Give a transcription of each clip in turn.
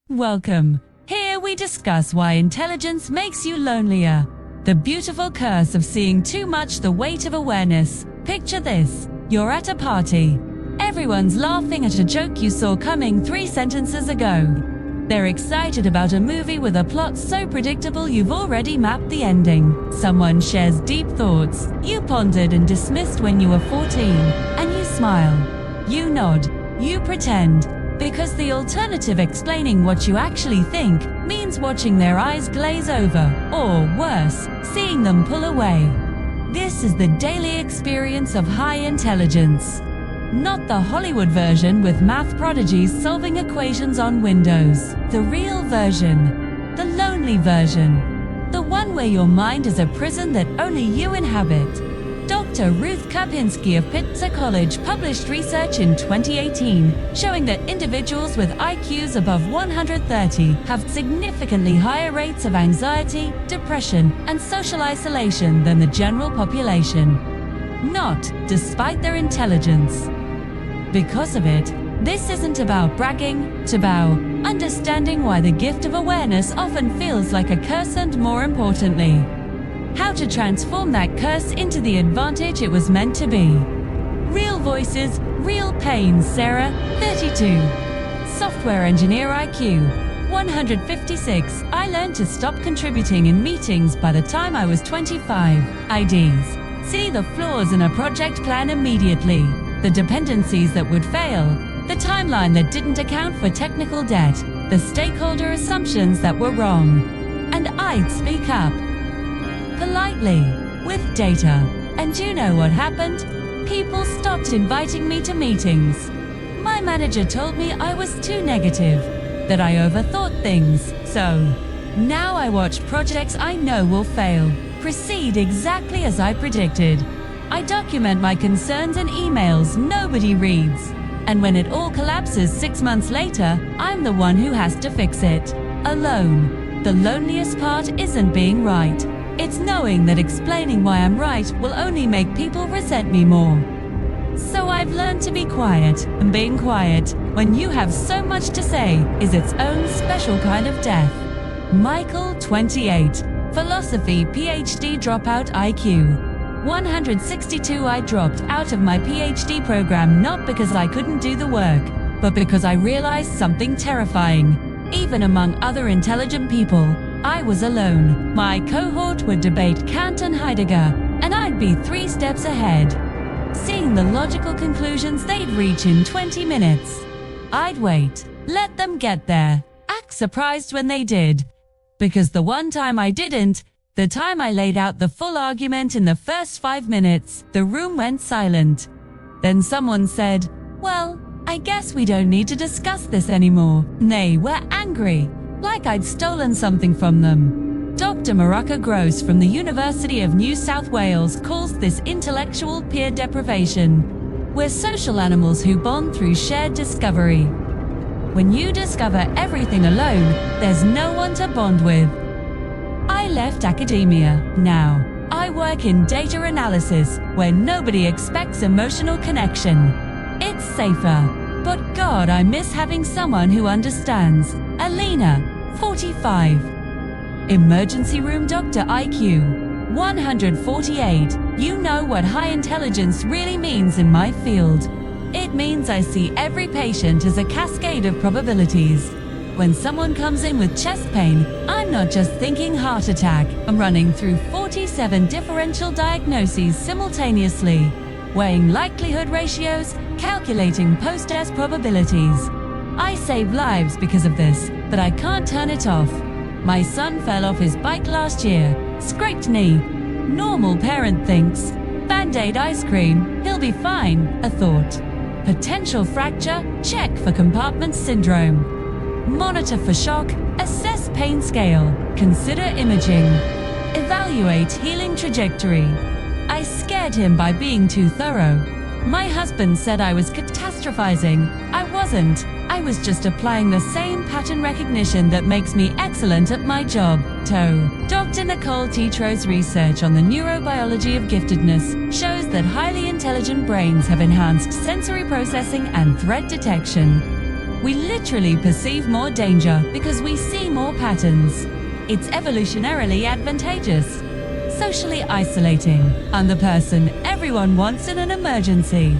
Welcome. Here we discuss why intelligence makes you lonelier. The beautiful curse of seeing too much, the weight of awareness. Picture this. You're at a party. Everyone's laughing at a joke you saw coming 3 sentences ago. They're excited about a movie with a plot so predictable you've already mapped the ending. Someone shares deep thoughts you pondered and dismissed when you were 14, and you smile. You nod. You pretend. Because the alternative, explaining what you actually think, means watching their eyes glaze over, or worse, seeing them pull away. This is the daily experience of high intelligence. Not the Hollywood version with math prodigies solving equations on Windows. The real version. The lonely version. The one where your mind is a prison that only you inhabit. Dr. Ruth Karpinski of Pitzer College published research in 2018 showing that individuals with IQs above 130 have significantly higher rates of anxiety, depression, and social isolation than the general population. Not despite their intelligence. Because of it, this isn't about bragging, it's about understanding why the gift of awareness often feels like a curse, and more importantly, how to transform that curse into the advantage it was meant to be. Real voices, real pain. Sarah, 32. Software engineer, IQ 156. I learned to stop contributing in meetings by the time I was 25. IDs. See the flaws in a project plan immediately. The dependencies that would fail. The timeline that didn't account for technical debt. The stakeholder assumptions that were wrong. And I'd speak up. Politely, with data. And you know what happened? People stopped inviting me to meetings. My manager told me I was too negative, that I overthought things. So, now I watch projects I know will fail proceed exactly as I predicted. I document my concerns in emails nobody reads. And when it all collapses 6 months later, I'm the one who has to fix it. Alone. The loneliest part isn't being right. It's knowing that explaining why I'm right will only make people resent me more. So I've learned to be quiet, and being quiet, when you have so much to say, is its own special kind of death. Michael, 28. Philosophy PhD dropout, IQ 162. I dropped out of my PhD program not because I couldn't do the work, but because I realized something terrifying. Even among other intelligent people, I was alone. My cohort would debate Kant and Heidegger, and I'd be 3 steps ahead, seeing the logical conclusions they'd reach in 20 minutes. I'd wait, let them get there, act surprised when they did. Because the one time I didn't, the time I laid out the full argument in the first 5 minutes, the room went silent. Then someone said, "Well, I guess we don't need to discuss this anymore." They were angry, like I'd stolen something from them. Dr. Maraka Gross from the University of New South Wales calls this intellectual peer deprivation. We're social animals who bond through shared discovery. When you discover everything alone, there's no one to bond with. I left academia. Now, I work in data analysis, where nobody expects emotional connection. It's safer. But God, I miss having someone who understands. Alina, 45. Emergency room doctor, IQ 148. You know what high intelligence really means in my field. It means I see every patient as a cascade of probabilities. When someone comes in with chest pain, I'm not just thinking heart attack. I'm running through 47 differential diagnoses simultaneously, weighing likelihood ratios, calculating post-test probabilities. I save lives because of this, but I can't turn it off. My son fell off his bike last year, scraped knee. Normal parent thinks, Band-Aid ice cream, he'll be fine, a thought. Potential fracture, check for compartment syndrome. Monitor for shock, assess pain scale, consider imaging. Evaluate healing trajectory. I scared him by being too thorough. My husband said I was catastrophizing. I wasn't. I was just applying the same pattern recognition that makes me excellent at my job. Dr. Nicole Tetro's research on the neurobiology of giftedness shows that highly intelligent brains have enhanced sensory processing and threat detection. We literally perceive more danger because we see more patterns. It's evolutionarily advantageous. Socially isolating. I'm the person everyone wants in an emergency.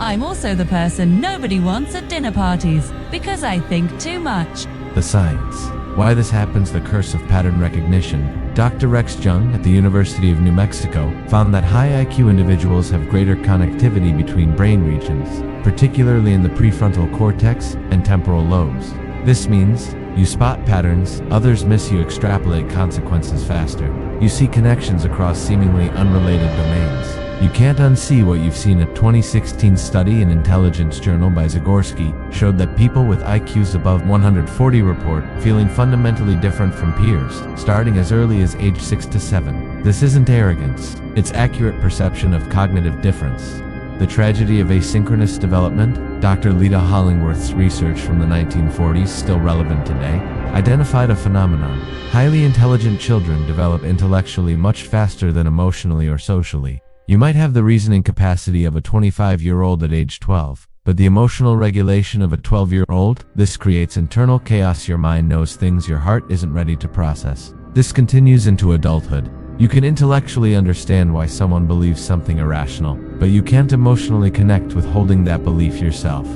I'm also the person nobody wants at dinner parties because I think too much. The science. Why this happens: the curse of pattern recognition. Dr. Rex Jung at the University of New Mexico found that high IQ individuals have greater connectivity between brain regions, particularly in the prefrontal cortex and temporal lobes. This means you spot patterns others miss, you extrapolate consequences faster. You see connections across seemingly unrelated domains. You can't unsee what you've seen. A 2016 study in Intelligence Journal by Zagorski showed that people with IQs above 140 report feeling fundamentally different from peers, starting as early as age 6 to 7. This isn't arrogance, it's accurate perception of cognitive difference. The tragedy of asynchronous development. Dr. Lita Hollingworth's research from the 1940s, still relevant today, identified a phenomenon. Highly intelligent children develop intellectually much faster than emotionally or socially. You might have the reasoning capacity of a 25-year-old at age 12, but the emotional regulation of a 12-year-old, this creates internal chaos. Your mind knows things your heart isn't ready to process. This continues into adulthood. You can intellectually understand why someone believes something irrational, but you can't emotionally connect with holding that belief yourself.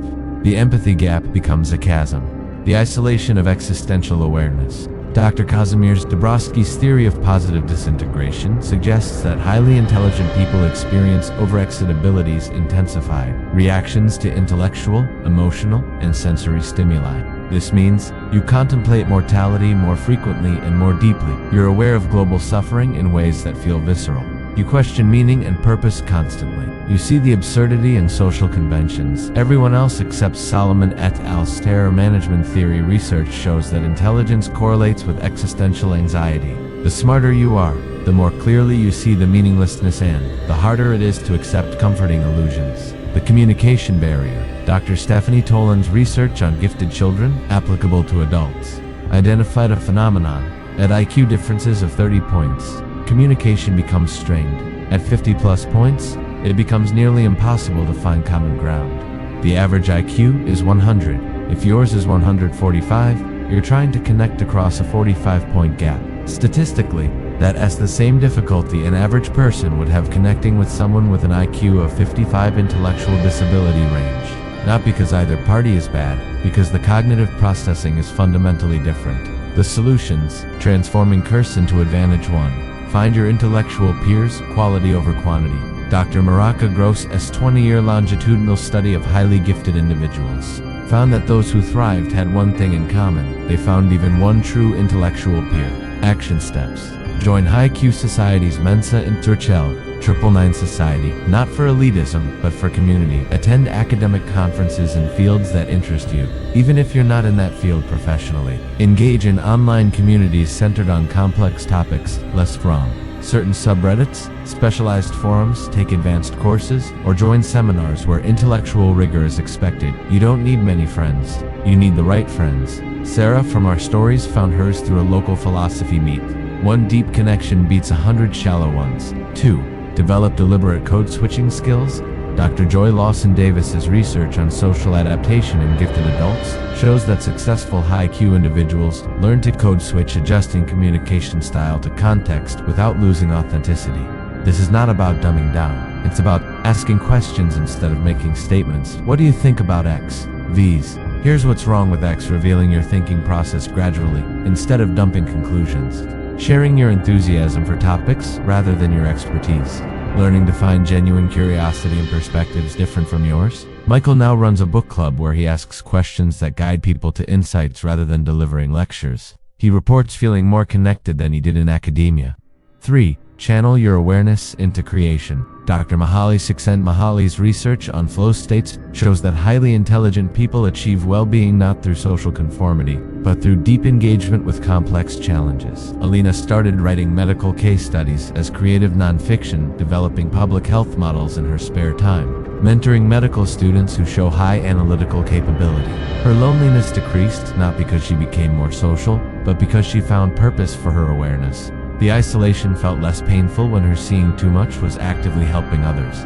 The empathy gap becomes a chasm. The isolation of existential awareness. Dr. Kazimierz Dabrowski's theory of positive disintegration suggests that highly intelligent people experience overexcitabilities, intensified reactions to intellectual, emotional, and sensory stimuli. This means you contemplate mortality more frequently and more deeply. You're aware of global suffering in ways that feel visceral. You question meaning and purpose constantly. You see the absurdity in social conventions. Everyone else accepts. Solomon et al.'s terror management theory research shows that intelligence correlates with existential anxiety. The smarter you are, the more clearly you see the meaninglessness and the harder it is to accept comforting illusions. The communication barrier. Dr. Stephanie Toland's research on gifted children, applicable to adults, identified a phenomenon. At IQ differences of 30 points, communication becomes strained. At 50+ points, it becomes nearly impossible to find common ground. The average IQ is 100. If yours is 145, you're trying to connect across a 45-point gap. Statistically, that has the same difficulty an average person would have connecting with someone with an IQ of 55. Intellectual disability range. Not because either party is bad, because the cognitive processing is fundamentally different. The solutions: transforming curse into advantage. 1. Find your intellectual peers, quality over quantity. Dr. Maraka Gross's 20-year longitudinal study of highly gifted individuals found that those who thrived had one thing in common: they found even one true intellectual peer. Action steps: join high-Q societies. Mensa in Turchel, 999 Society, not for elitism, but for community. Attend academic conferences in fields that interest you, even if you're not in that field professionally. Engage in online communities centered on complex topics, less from certain subreddits, specialized forums, take advanced courses, or join seminars where intellectual rigor is expected. You don't need many friends. You need the right friends. Sarah from Our Stories found hers through a local philosophy meet. 1 deep connection beats 100 shallow ones. 2. Develop deliberate code switching skills. Dr. Joy Lawson Davis's research on social adaptation in gifted adults shows that successful high-Q individuals learn to code switch, adjusting communication style to context without losing authenticity. This is not about dumbing down. It's about asking questions instead of making statements. What do you think about X? V's. Here's what's wrong with X. Revealing your thinking process gradually, instead of dumping conclusions. Sharing your enthusiasm for topics rather than your expertise. Learning to find genuine curiosity in perspectives different from yours. Michael now runs a book club where he asks questions that guide people to insights rather than delivering lectures. He reports feeling more connected than he did in academia. 3. Channel your awareness into creation. Dr. Mihaly Csikszentmihalyi's research on flow states shows that highly intelligent people achieve well-being not through social conformity, but through deep engagement with complex challenges. Alina started writing medical case studies as creative nonfiction, developing public health models in her spare time, mentoring medical students who show high analytical capability. Her loneliness decreased not because she became more social, but because she found purpose for her awareness. The isolation felt less painful when her seeing too much was actively helping others.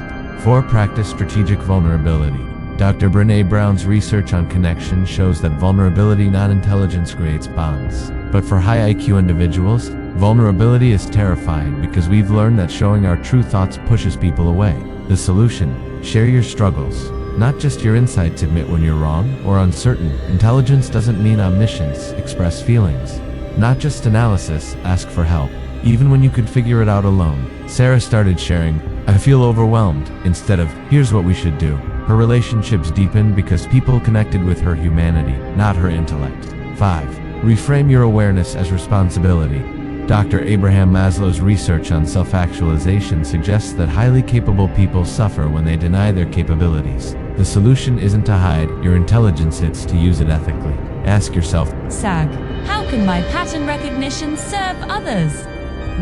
4. Practice strategic vulnerability. Dr. Brené Brown's research on connection shows that vulnerability, not intelligence, creates bonds. But for high IQ individuals, vulnerability is terrifying because we've learned that showing our true thoughts pushes people away. The solution: share your struggles, not just your insights. Admit when you're wrong or uncertain. Intelligence doesn't mean omniscience. Express feelings, not just analysis. Ask for help, even when you could figure it out alone. Sarah started sharing, "I feel overwhelmed," instead of, "Here's what we should do." Her relationships deepened because people connected with her humanity, not her intellect. 5. Reframe your awareness as responsibility. Dr. Abraham Maslow's research on self-actualization suggests that highly capable people suffer when they deny their capabilities. The solution isn't to hide your intelligence, it's to use it ethically. Ask yourself, SAG, how can my pattern recognition serve others?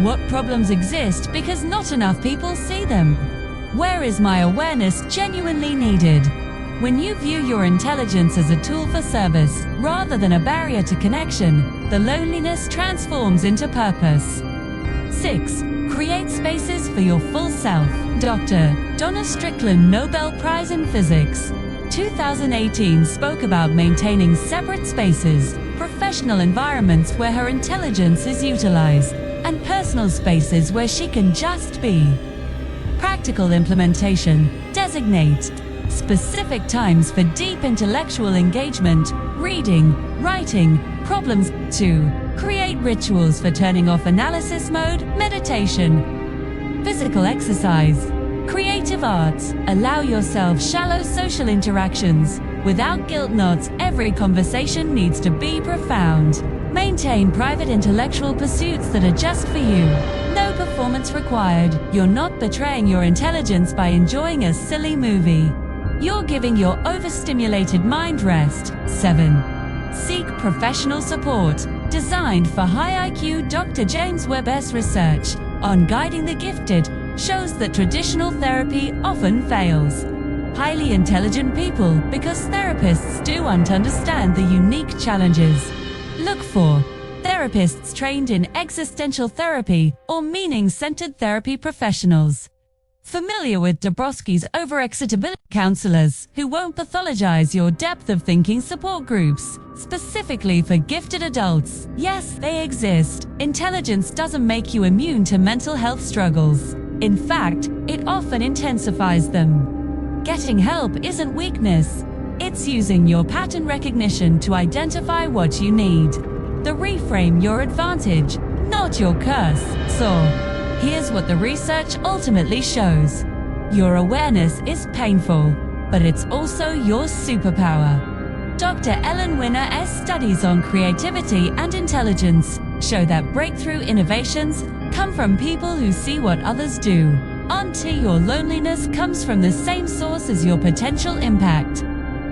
What problems exist because not enough people see them? Where is my awareness genuinely needed? When you view your intelligence as a tool for service, rather than a barrier to connection, the loneliness transforms into purpose. 6. Create spaces for your full self. Dr. Donna Strickland, Nobel Prize in Physics, 2018, spoke about maintaining separate spaces, professional environments where her intelligence is utilized, and personal spaces where she can just be. Practical implementation: designate specific times for deep intellectual engagement, reading, writing, problems. 2. Create rituals for turning off analysis mode, meditation. Physical exercise. Creative arts. Allow yourself shallow social interactions. Without guilt. Not every conversation needs to be profound. Maintain private intellectual pursuits that are just for you. No performance required. You're not betraying your intelligence by enjoying a silly movie. You're giving your overstimulated mind rest. 7. Seek professional support. Designed for high IQ, Dr. James Webber's research on guiding the gifted shows that traditional therapy often fails highly intelligent people because therapists don't understand the unique challenges. Look for therapists trained in existential therapy or meaning-centered therapy professionals familiar with Dabrowski's overexcitability, counselors who won't pathologize your depth of thinking, support groups specifically for gifted adults. Yes, they exist. Intelligence doesn't make you immune to mental health struggles. In fact, it often intensifies them. Getting help isn't weakness. It's using your pattern recognition to identify what you need. To reframe your advantage, not your curse. So, here's what the research ultimately shows. Your awareness is painful, but it's also your superpower. Dr. Ellen Winner's studies on creativity and intelligence show that breakthrough innovations come from people who see what others do. Until your loneliness comes from the same source as your potential impact.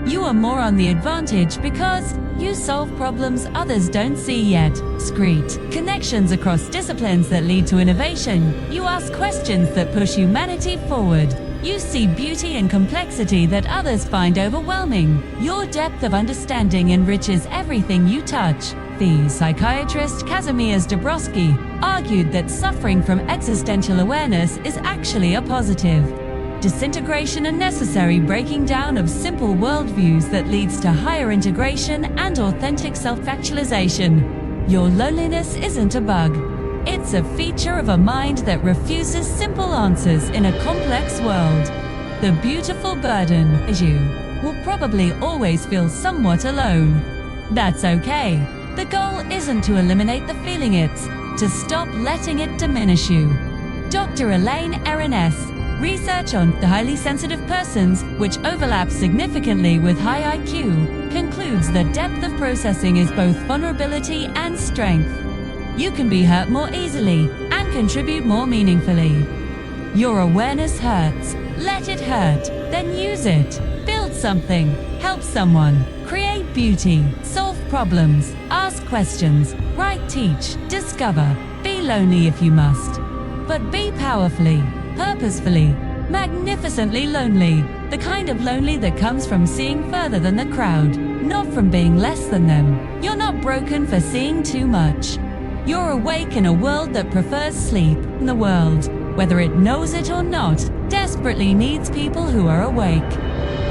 You are more on the advantage because you solve problems others don't see yet. Screet. Connections across disciplines that lead to innovation. You ask questions that push humanity forward. You see beauty and complexity that others find overwhelming. Your depth of understanding enriches everything you touch. The psychiatrist Kazimierz Dabrowski argued that suffering from existential awareness is actually a positive disintegration and necessary breaking down of simple worldviews that leads to higher integration and authentic self-actualization. Your loneliness isn't a bug. It's a feature of a mind that refuses simple answers in a complex world. The beautiful burden is you will probably always feel somewhat alone. That's okay. The goal isn't to eliminate the feeling, it's to stop letting it diminish you. Dr. Elaine Aron's research on the highly sensitive persons, which overlaps significantly with high IQ, concludes that depth of processing is both vulnerability and strength. You can be hurt more easily and contribute more meaningfully. Your awareness hurts. Let it hurt. Then use it. Build something. Help someone. Create beauty. Solve problems. Ask questions. Write, teach. Discover. Be lonely if you must. But be powerfully, purposefully, magnificently lonely. The kind of lonely that comes from seeing further than the crowd, not from being less than them. You're not broken for seeing too much. You're awake in a world that prefers sleep. The world, whether it knows it or not, desperately needs people who are awake.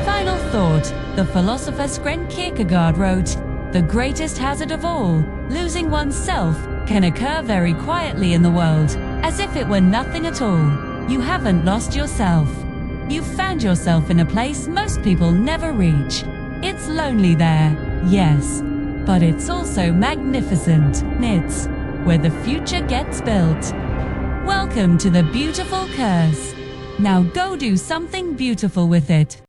Final thought, the philosopher Søren Kierkegaard wrote, "The greatest hazard of all, losing oneself, can occur very quietly in the world, as if it were nothing at all. You haven't lost yourself. You've found yourself in a place most people never reach. It's lonely there, yes, but it's also magnificent. It's where the future gets built." Welcome to the beautiful curse. Now go do something beautiful with it.